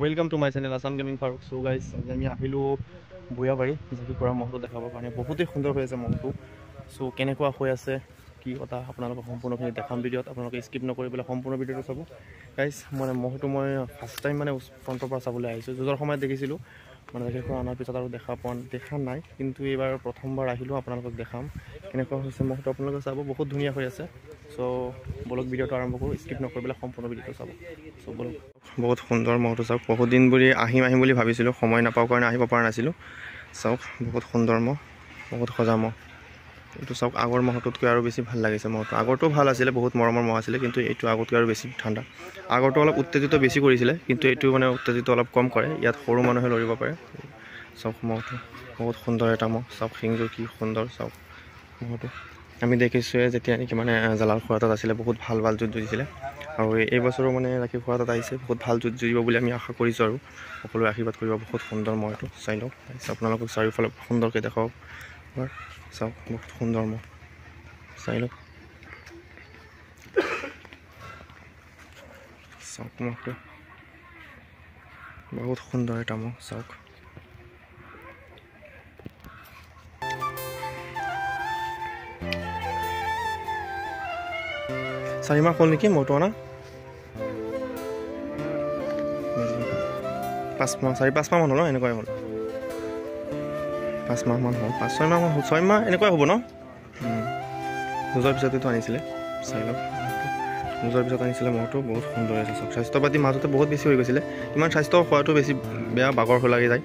Welcome to my channel Assam Gaming Farooq. So guys, আমি আহিলো বুয়াবাৰী জাকি কৰা মহটো দেখাবৰ কাৰণে বহুতেই সুন্দৰ হৈ আছে মহটো। সো কেনেকুৱা হৈ আছে কি কথা আপোনালোকক সম্পূৰ্ণখিনি দেখাম ভিডিঅ'ত, আপোনালোকে স্কিপ নকৰি পেলাই সম্পূৰ্ণ ভিডিঅ'টো চাব। গাইজ মানে মহটো মই ফাৰ্ষ্ট টাইম মানে ফ্ৰণ্টৰ পৰা চাবলৈ আহিছোঁ। যুঁজৰ সময়ত দেখিছিলোঁ মানে জাকিখন অনাৰ পিছত আৰু দেখা নাই, কিন্তু এইবাৰ প্ৰথমবাৰ আহিলোঁ, আপোনালোকক দেখাম কেনেকুৱা হৈছে মহটো। আপোনালোকে চাব, বহুত ধুনীয়া হৈ আছে। চ' বলক ভিডিঅ'টো আৰম্ভ কৰোঁ, স্কিপ নকৰি পেলাই সম্পূৰ্ণ ভিডিঅ'টো চাব। চ' বলক, বহুত সুন্দৰ মহটো চাওক। বহুত দিন বুলি আহিম বুলি ভাবিছিলোঁ, সময় নাপাওঁ কাৰণে আহিব পৰা নাছিলোঁ। চাওক বহুত সুন্দৰ মহ, বহুত সজা মহ। এইটো চাওক, আগৰ মহটোতকৈ আৰু বেছি ভাল লাগিছে মহটো। আগৰটো ভাল আছিলে, বহুত মৰমৰ মহ আছিলে, কিন্তু এইটো আগতকৈ আৰু বেছি ঠাণ্ডা। আগৰটো অলপ উত্তেজিত বেছি কৰিছিলে, কিন্তু এইটো মানে উত্তেজিত অলপ কম কৰে। ইয়াত সৰু মানুহে লৰিব পাৰে। চাওক মহটো বহুত সুন্দৰ এটা মহ। চাওক শিংযোৰ কি সুন্দৰ। চাওক মহটো আমি দেখিছোঁৱে যেতিয়া নেকি মানে জালাল খোৱাটোত আছিলে, বহুত ভাল ভাল যুঁজ যুঁজিছিলে। আৰু এই বছৰো মানে ৰাখি খোৱাটোত আহিছে, বহুত ভাল যুঁজ যুঁজিব বুলি আমি আশা কৰিছোঁ। আৰু সকলোৱে আশীৰ্বাদ কৰিব। বহুত সুন্দৰ মহটো চাই লওক। আপোনালোকক চাৰিওফালে সুন্দৰকৈ দেখাওক। চাওক বহুত সুন্দৰ মহ, চাই লওক। চাওক মহটো বহুত সুন্দৰ এটা মহ। চাওক চাৰিমাহ হ'ল নেকি মহটো অনা? 5 মাহ, 4-5 মাহ মান হ'ল ন? এনেকুৱাই হ'ল, 5 মাহ মান হ'ল, 5-6 মাহ মান হ'ল, 6 মাহ এনেকুৱাই হ'ব ন? যুঁজৰ পিছতেতো আনিছিলে। চাই লওক যুঁজৰ পিছত আনিছিলে মহটো, বহুত সুন্দৰ আছে। চাওক স্বাস্থ্য পাতি মাজতে বহুত বেছি হৈ গৈছিলে, ইমান স্বাস্থ্য খোৱাটো বেছি বেয়া, বাগৰ হৈ লাগি যায়।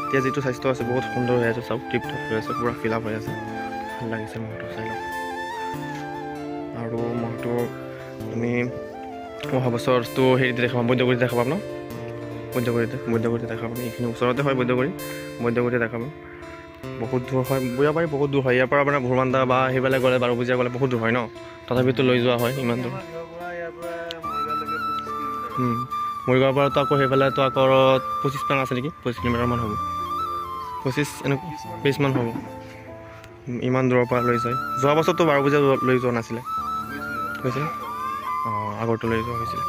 এতিয়া যিটো স্বাস্থ্য আছে বহুত সুন্দৰ হৈ আছে। চাওক টিপ টপ হৈ আছে, পূৰা ফিল আপ হৈ আছে, ভাল লাগিছে মহটো। চাই লওক। আৰু মহটো আমি অহা বছৰটো হেৰিতে দেখা পাম, বৈদ্যগুৰিত দেখা পাম ন? বৈদ্যগুৰিতে দেখা পাম। এইখিনি ওচৰতে হয় বৈদ্যগুৰিতে দেখা পাম। বহুত দূৰ হয় বুয়াবাৰী, বহুত দূৰ হয় ইয়াৰ পৰা। মানে ভোৰমান্দা বা সেইফালে গ'লে, বাৰপূজীয়া গ'লে বহুত দূৰ হয় ন, তথাপিতো লৈ যোৱা হয় ইমান দূৰ। মৰিগাঁৱৰ পৰাতো আকৌ সেইফালেতো আকৌ 25 মান আছে নেকি, 25 কিলোমিটাৰমান হ'ব, 25 এনেকুৱা 20 মান হ'ব। ইমান দূৰৰ পৰা লৈ যায়। যোৱা বছৰতো বাৰপূজীয়া লৈ যোৱা নাছিলে, হৈছিলে? আগৰটো লৈ যোৱা হৈছিলে।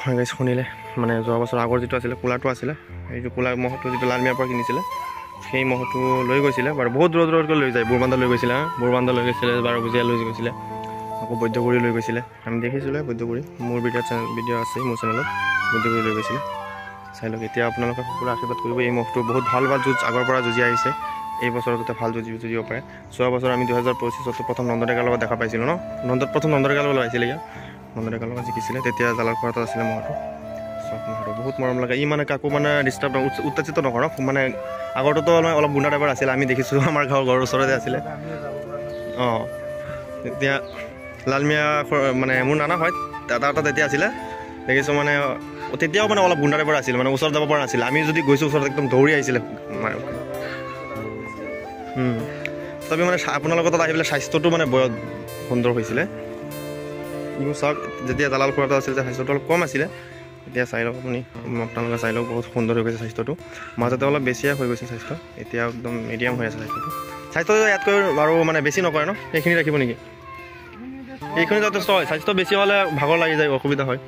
হয় গাইজ, শুনিলে মানে যোৱা বছৰ আগৰ যিটো আছিলে কোলাৰটো আছিলে, এইটো কোলাৰ মহটো যিটো লালমিয়াৰ পৰা কিনিছিলে, সেই মহটো লৈ গৈছিলে বাৰু। বহুত দূৰতকৈ লৈ যায়। বুৰবান্দা লৈ গৈছিলে, বুৰবান্দা লৈ গৈছিলে, বাৰপূজীয়া লৈ গৈছিলে, আকৌ বৈদ্যগুৰি লৈ গৈছিলে। আমি দেখিছিলোঁ বৈদ্যগুৰি, মোৰ ভিডিঅ' আছে মোৰ চেনেলত, বৈদ্যগুৰি লৈ গৈছিলে। চাই লওক। এতিয়া আপোনালোকে সকলোৱে আশীৰ্বাদ কৰিব। এই মহটো বহুত ভাল ভাল যুঁজ আগৰ পৰা যুঁজি আহিছে, এই বছৰত যাতে ভাল যুঁজিব পাৰে। যোৱা বছৰ আমি 2025 প্ৰথম নন্দডেকাৰ লগত দেখা পাইছিলোঁ ন? প্ৰথম নন্দডেকাৰ লগত আহিছিলে, ইয়াত নন্দডেকাৰ লগত জিকিছিলে, তেতিয়া জালাল খোৱাটোত আছিলে মহটো। চব মহটো বহুত মৰম লাগে। ই মানে কাকো মানে ডিষ্টাৰ্ব উত্তেজিত নকৰক। মানে আগৰটোতো অলপ গুণ্ডা টাইপৰ আছিলে, আমি দেখিছোঁ, আমাৰ ঘৰৰ ওচৰতে আছিলে। তেতিয়া লালমিয়া মানে মোৰ নানা হয়, দাদা এটা তেতিয়া আছিলে, দেখিছোঁ মানে তেতিয়াও মানে অলপ গুণ্ডা টাইপৰ আছিলে, মানে ওচৰত যাব পৰা নাছিলে। আমি যদি গৈছোঁ ওচৰত, একদম দৌৰি আহিছিলে। তথাপি মানে আপোনালোকৰ তাত আহি পেলাই স্বাস্থ্যটো মানে বৰ সুন্দৰ হৈছিলে। চাওক, যেতিয়া জালাল খোৱাটো আছিল স্বাস্থ্যটো অলপ কম আছিলে, এতিয়া চাই লওক আপুনি, আপোনালোকে চাই লওক, বহুত সুন্দৰ হৈ গৈছে স্বাস্থ্যটো। মাজতে অলপ বেছিয়ে হৈ গৈছে স্বাস্থ্য, এতিয়া একদম মিডিয়াম হৈ আছে স্বাস্থ্যটো। স্বাস্থ্যটো ইয়াতকৈ আৰু মানে বেছি নকৰে ন? সেইখিনি ৰাখিব নেকি? এইখিনি যথেষ্ট হয়। স্বাস্থ্য বেছি হ'লে ভাগৰ লাগি যায়, অসুবিধা হয়।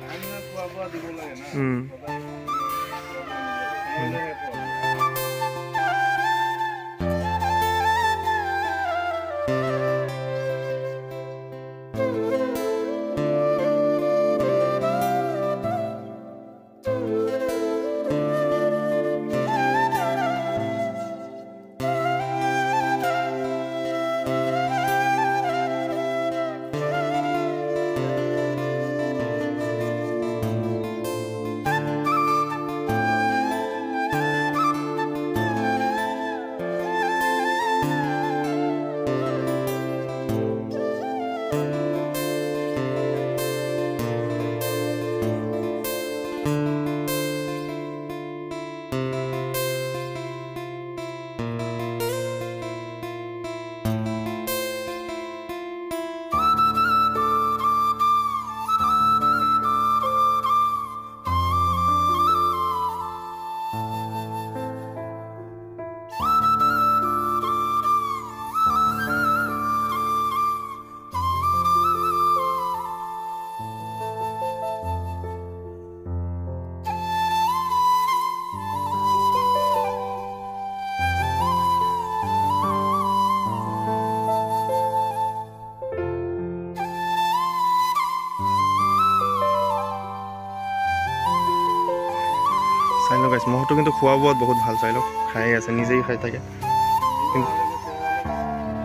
গাইছ মহটো কিন্তু খোৱা বোৱাত বহুত ভাল চাই লওক খাই আছে নিজেই খাই থাকে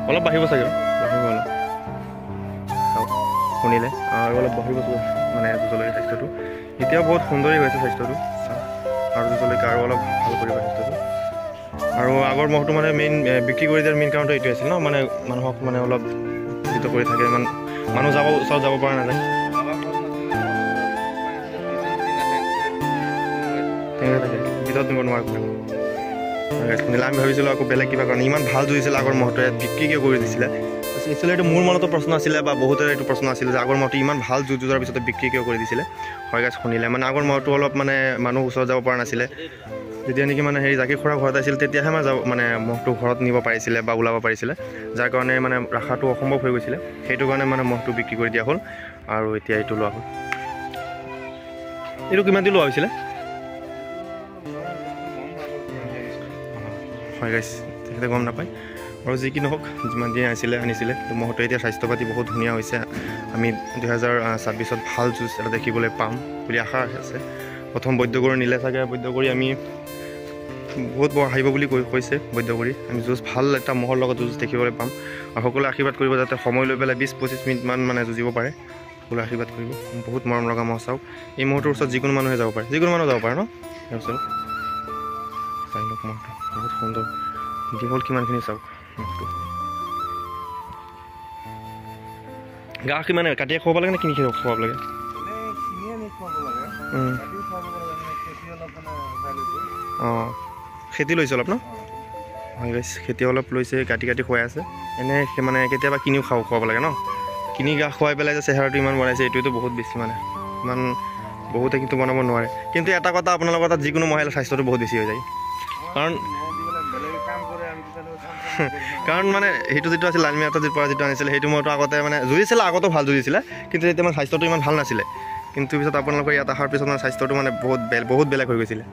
অলপ বাঢ়িব চাগে বাঢ়িব অলপ চাওক শুনিলে আৰু অলপ বাঢ়িব মানে জলকীয়া স্বাস্থ্যটো এতিয়াও বহুত সুন্দৰেই হৈছে স্বাস্থ্যটো চাওক আৰু জলকীয়া আৰু অলপ ভাল কৰিব স্বাস্থ্যটো আৰু আগৰ মহটো মানে মেইন বিক্ৰী কৰি দিয়াৰ মেইন কাৰণটো এইটোৱে আছিল ন মানে মানুহক মানে অলপ উত্তেজিত কৰি থাকে ইমান মানুহ ওচৰত যাব পৰা নাযায় তেনেকৈ থাকে ভিতৰত নিব নোৱাৰে শুনিলে আমি ভাবিছিলোঁ আকৌ বেলেগ কিবা কাৰণে ইমান ভাল যুঁজিছিলে আগৰ মহটোৱে বিক্ৰী কিয় কৰি দিছিলে একচুৱেলি এইটো মোৰ মনতো প্ৰশ্ন আছিলে বা বহুতৰে এইটো প্ৰশ্ন আছিলে যে আগৰ মহটো ইমান ভাল যুঁজাৰ পিছতে বিক্ৰী কিয় কৰি দিছিলে হয় গাইছ শুনিলে মানে আগৰ মহটো অলপ মানে মানুহ ওচৰত যাব পৰা নাছিলে যেতিয়া নেকি মানে হেৰি জাকী খুৰা ঘৰত আহিছিল তেতিয়াহে মানে মহটো ঘৰত নিব পাৰিছিলে বা ওলাব পাৰিছিলে যাৰ কাৰণে মানে ৰখাটো অসম্ভৱ হৈ গৈছিলে সেইটো কাৰণে মানে মহটো বিক্ৰী কৰি দিয়া হ'ল আৰু এতিয়া এইটো লোৱা হ'ল এইটো কিমান দি লোৱা হৈছিলে হয় গাইছ তেখেতে গম নাপায় আৰু যি কি নহওক যিমান দিন আনিছিলে মহটো এতিয়া স্বাস্থ্য পাতি বহুত ধুনীয়া হৈছে আমি 2026 ভাল যুঁজ এটা দেখিবলৈ পাম বুলি আশা আছে প্ৰথম বৈদ্যগড় নিলে চাগে বৈদ্যগড়ি আমি বহুত আহিব বুলি কৈছে বৈদ্যগড়ি আমি যুঁজ ভাল এটা মহৰ লগত যুঁজ দেখিবলৈ পাম আৰু সকলোৱে আশীৰ্বাদ কৰিব যাতে সময় লৈ পেলাই 20-25 মিনিটমান মানে যুঁজিব পাৰে সকলোৱে আশীৰ্বাদ কৰিব বহুত মৰম লগা মহ চাওক এই মহটোৰ ওচৰত যিকোনো মানুহে যাব পাৰে যিকোনো মানুহ যাব পাৰে ন ইয়াৰ ওচৰত চাই লওক মহটো বহুত সুন্দৰ দীঘল কিমানখিনি চাওক মহটো গা কিমানে কাটিয়ে খুৱাব লাগে নে কিনি খুৱাব লাগে অঁ খেতি লৈছে অলপ ন হয় গাইছ খেতি অলপ লৈছে কাটি খুৱাই আছে এনে মানে কেতিয়াবা কিনিও খুৱাব লাগে ন কিনি গা খুৱাই পেলাই যে চেহেৰাটো ইমান বনাইছে এইটোতো বহুত বেছি মানে ইমান বহুতে কিন্তু বনাব নোৱাৰে কিন্তু এটা কথা আপোনালোকৰ তাত যিকোনো মহিলাৰ স্বাস্থ্যটো বহুত বেছি হৈ যায় কাৰণ মানে সেইটো যিটো আছিল লালমিয়াতৰ পৰা যিটো আনিছিলে সেইটো মইতো আগতে মানে যুঁজিছিলে আগতো ভাল যুঁজিছিলে কিন্তু তেতিয়া মানে স্বাস্থ্যটো ইমান ভাল নাছিলে কিন্তু পিছত আপোনালোকৰ ইয়াত অহাৰ পিছত মানে স্বাস্থ্যটো মানে বহুত বেলেগ হৈ গৈছিলে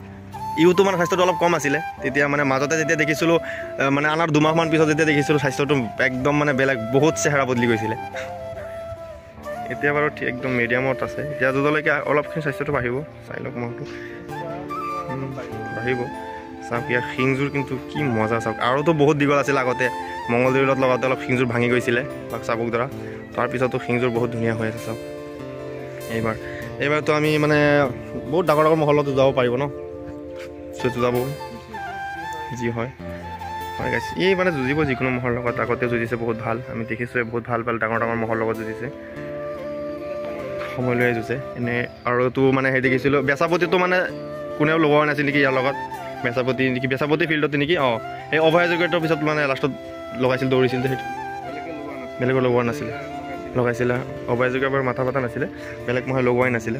ইউটো মানে স্বাস্থ্যটো অলপ কম আছিলে তেতিয়া মানে মাজতে যেতিয়া দেখিছিলোঁ মানে আনাৰ দুমাহমান পিছত যেতিয়া দেখিছিলোঁ স্বাস্থ্যটো একদম মানে বেলেগ বহুত চেহেৰা বদলি গৈছিলে এতিয়া বাৰু একদম মিডিয়ামত আছে এতিয়া য'লৈকে অলপখিনি স্বাস্থ্যটো বাঢ়িব চাই লওক মহটো বাঢ়িব চাওক ইয়াৰ শিংযোৰ কিন্তু কি মজা চাওক আৰুতো বহুত দীঘল আছিল আগতে মঙলদৈৰত লগাওঁতে অলপ শিংযোৰ ভাঙি গৈছিলে চাবুক দ্বাৰা তাৰপিছতো শিংযোৰ বহুত ধুনীয়া হৈ আছে চাওক এইবাৰতো আমি মানে বহুত ডাঙৰ মহলতো যাব পাৰিব ন যাব যি হয় গাইছ এই মানে যুঁজিব যিকোনো মহৰ লগত আগতে যুঁজিছে বহুত ভাল আমি দেখিছোঁ বহুত ভাল ডাঙৰ মহৰ লগত যুঁজিছে সময় লৈ যুঁজে এনে আৰুতো মানে সেই দেখিছিলোঁ বেচাপতিটো মানে কোনেও লগোৱা নাছিল নেকি ইয়াৰ লগত বেচাপতি ফিল্ডতে নেকি অঁ এই অভয়াযোগ্যৰ পিছত মানে লাষ্টত লগাইছিল দৌৰিছিল যে সেইটো বেলেগৰ লগোৱা নাছিলে লগাইছিলে অভয়াযোগ্যৰ বাৰু মাথা পতা নাছিলে বেলেগ মহে লগোৱাই নাছিলে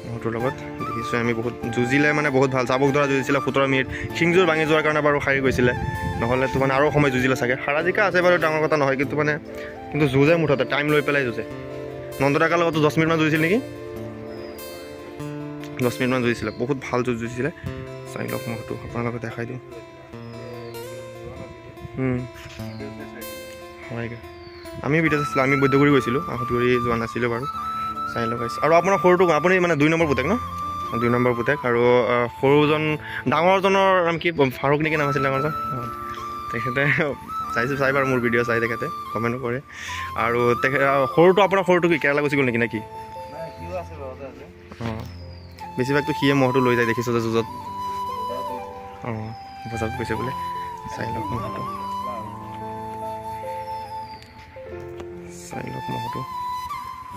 মহটোৰ লগত দেখিছোঁ আমি বহুত যুঁজিলে মানে বহুত ভাল চাবুক ধৰা যুঁজিছিলে 17 মিনিট শিংযোৰ ভাঙি যোৱাৰ কাৰণে বাৰু সাৰি গৈছিলে নহ'লেতো মানে আৰু সময় যুঁজিলে চাগে হাৰা জিকা আছে বাৰু ডাঙৰ কথা নহয় কিন্তু যুঁজে মুঠতে টাইম লৈ পেলাই যুঁজে নন্দৰাকাৰ লগতো 10 মিনিটমান যুঁজিছিল নেকি 10 মিনিটমান যুঁজিছিলে বহুত ভাল যুঁজিছিলে চাই লওক মহটো আপোনালোকে দেখাই দিওঁ হয় আমি ভিডিঅ' চাইছিলোঁ আমি বৈদ্যগুৰি গৈছিলোঁ আহতগুৰি যোৱা নাছিলোঁ বাৰু চাই লওক আৰু আপোনাৰ সৰুটো আপুনি মানে 2 নম্বৰ পুতেক ন 2 নম্বৰ পুতেক আৰু সৰুজন ডাঙৰজনৰ নাম কি ফাৰুক নেকি নাম আছিল ডাঙৰজন তেখেতে চাই বাৰু মোৰ ভিডিঅ' চাই তেখেতে কমেণ্টো কৰে আৰু সৰুটো আপোনাৰ সৰুটো কি কেৰেলা গুচি গ'ল নেকি কি অঁ বেছিভাগতো সিয়ে মহটো লৈ যায় দেখিছোঁ যে যুঁজত অঁ বজাৰত গৈছে বোলে চাই লওক মহটো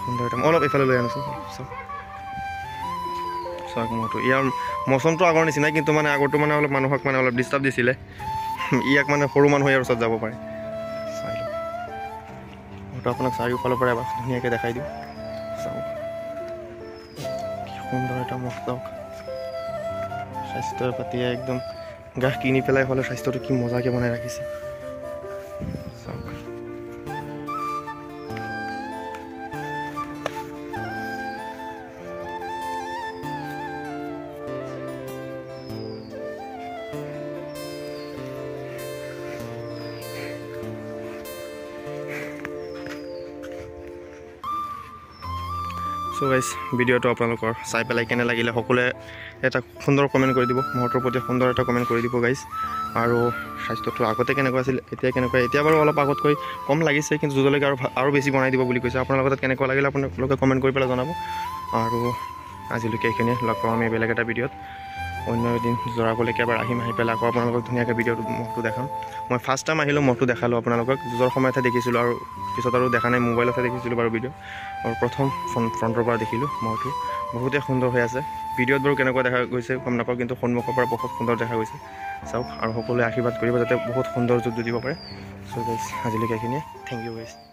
সুন্দৰ অলপ এইফালে লৈ আনিছোঁ চাওক মহটো ইয়াৰ মৌচমটো আগৰ নিচিনাই কিন্তু মানে আগৰটো মানে অলপ মানুহক মানে অলপ ডিষ্টাৰ্ব দিছিলে ইয়াক মানে সৰু মানুহ ইয়াৰ ওচৰত যাব পাৰে চাই লওক মহটো আপোনাক চাৰিওফালৰ পৰা এবাৰ ধুনীয়াকৈ দেখাই দিওঁ চাওক কি সুন্দৰ এটা মহ চাওক স্বাস্থ্য পাতিয়ে একদম গাহ কিনি পেলাই হ'লে স্বাস্থ্যটো কি মজাকৈ বনাই ৰাখিছে চাওক চ' গাইজ ভিডিঅ'টো আপোনালোকৰ চাই পেলাই কেনে লাগিলে সকলোৱে এটা সুন্দৰ কমেণ্ট কৰি দিব, মহটোৰ প্ৰতি সুন্দৰ এটা কমেণ্ট কৰি দিব গাইজ। আৰু স্বাস্থ্যটো আগতে কেনেকুৱা আছিল এতিয়া কেনেকুৱা, এতিয়া বাৰু অলপ আগতকৈ কম লাগিছে, কিন্তু য'লৈকে আৰু বেছি বনাই দিব বুলি কৈছে। আপোনালোকৰ তাত কেনেকুৱা লাগিলে আপোনালোকে কমেণ্ট কৰি পেলাই জনাব। আৰু আজিলৈকে এইখিনিয়ে, লগ পাম আমি বেলেগ এটা ভিডিঅ'ত। অন্য এদিন জোৰাকলৈকে এবাৰ আহিম, আহি পেলাই আকৌ আপোনালোকক ধুনীয়াকৈ ভিডিঅ'টো মহটো দেখাম। মই ফাৰ্ষ্ট টাইম আহিলোঁ, মহটো দেখালোঁ আপোনালোকক। যুঁজৰ সময়তহে দেখিছিলোঁ আৰু পিছত আৰু দেখা নাই, মোবাইলতহে দেখিছিলোঁ বাৰু ভিডিঅ'। আৰু প্ৰথম ফ্ৰণ্টৰ পৰা দেখিলোঁ মহটো, বহুতেই সুন্দৰ হৈ আছে। ভিডিঅ'ত বাৰু কেনেকুৱা দেখা গৈছে গম নাপাওঁ, কিন্তু সন্মুখৰ পৰা বহুত সুন্দৰ দেখা গৈছে। চাওক আৰু সকলোৱে আশীৰ্বাদ কৰিব যাতে বহুত সুন্দৰ যুঁজ যুঁজিব পাৰে। চ' গাইজ আজিলৈকে এইখিনিয়ে, থেংক ইউ গাইজ।